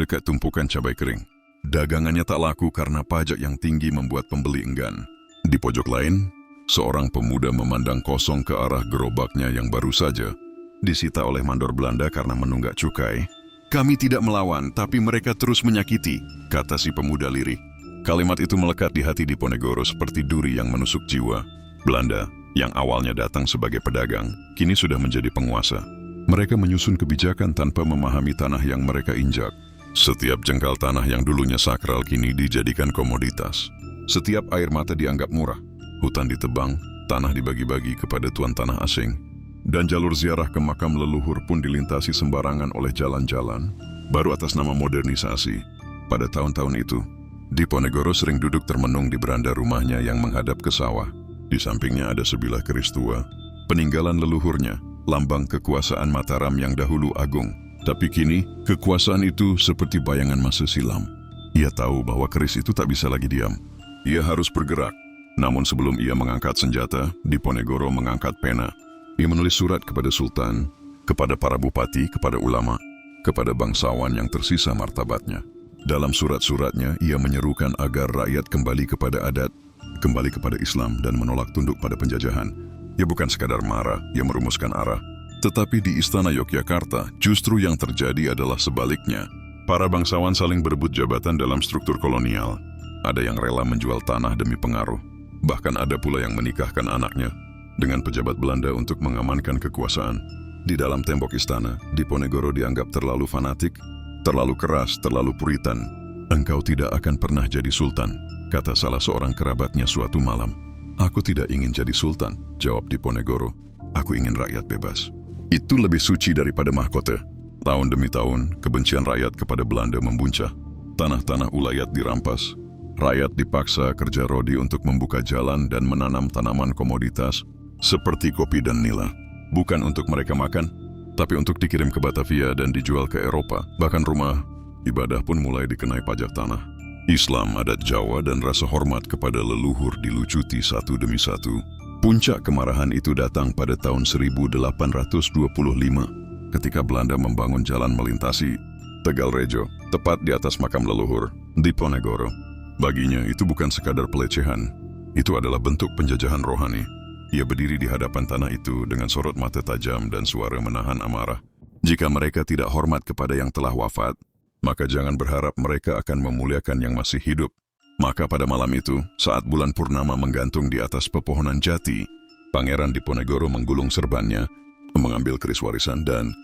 dekat tumpukan cabai kering. Dagangannya tak laku karena pajak yang tinggi membuat pembeli enggan. Di pojok lain, seorang pemuda memandang kosong ke arah gerobaknya yang baru saja disita oleh mandor Belanda karena menunggak cukai. "Kami tidak melawan, tapi mereka terus menyakiti," kata si pemuda lirih. Kalimat itu melekat di hati Diponegoro seperti duri yang menusuk jiwa. Belanda, yang awalnya datang sebagai pedagang, kini sudah menjadi penguasa. Mereka menyusun kebijakan tanpa memahami tanah yang mereka injak. Setiap jengkal tanah yang dulunya sakral kini dijadikan komoditas. Setiap air mata dianggap murah. Hutan ditebang, tanah dibagi-bagi kepada tuan tanah asing. Dan jalur ziarah ke makam leluhur pun dilintasi sembarangan oleh jalan-jalan, baru atas nama modernisasi. Pada tahun-tahun itu, Diponegoro sering duduk termenung di beranda rumahnya yang menghadap ke sawah. Di sampingnya ada sebilah keris tua, peninggalan leluhurnya, lambang kekuasaan Mataram yang dahulu agung. Tapi kini, kekuasaan itu seperti bayangan masa silam. Ia tahu bahwa keris itu tak bisa lagi diam. Ia harus bergerak. Namun sebelum ia mengangkat senjata, Diponegoro mengangkat pena. Ia menulis surat kepada sultan, kepada para bupati, kepada ulama, kepada bangsawan yang tersisa martabatnya. Dalam surat-suratnya, ia menyerukan agar rakyat kembali kepada adat, kembali kepada Islam dan menolak tunduk pada penjajahan. Ia bukan sekadar marah, ia merumuskan arah. Tetapi di Istana Yogyakarta, justru yang terjadi adalah sebaliknya. Para bangsawan saling berebut jabatan dalam struktur kolonial. Ada yang rela menjual tanah demi pengaruh. Bahkan ada pula yang menikahkan anaknya dengan pejabat Belanda untuk mengamankan kekuasaan. Di dalam tembok istana, Diponegoro dianggap terlalu fanatik, terlalu keras, terlalu puritan. "Engkau tidak akan pernah jadi sultan," kata salah seorang kerabatnya suatu malam. "Aku tidak ingin jadi sultan," jawab Diponegoro. "Aku ingin rakyat bebas. Itu lebih suci daripada mahkota." Tahun demi tahun, kebencian rakyat kepada Belanda membuncah. Tanah-tanah ulayat dirampas. Rakyat dipaksa kerja rodi untuk membuka jalan dan menanam tanaman komoditas seperti kopi dan nila. Bukan untuk mereka makan, tapi untuk dikirim ke Batavia dan dijual ke Eropa. Bahkan rumah ibadah pun mulai dikenai pajak tanah. Islam, adat Jawa, dan rasa hormat kepada leluhur dilucuti satu demi satu. Puncak kemarahan itu datang pada tahun 1825 ketika Belanda membangun jalan melintasi Tegal Rejo, tepat di atas makam leluhur Diponegoro. Baginya itu bukan sekadar pelecehan, itu adalah bentuk penjajahan rohani. Ia berdiri di hadapan tanah itu dengan sorot mata tajam dan suara menahan amarah. Jika mereka tidak hormat kepada yang telah wafat, maka jangan berharap mereka akan memuliakan yang masih hidup. Maka pada malam itu, saat bulan purnama menggantung di atas pepohonan jati, Pangeran Diponegoro menggulung serbannya, mengambil keris warisan dan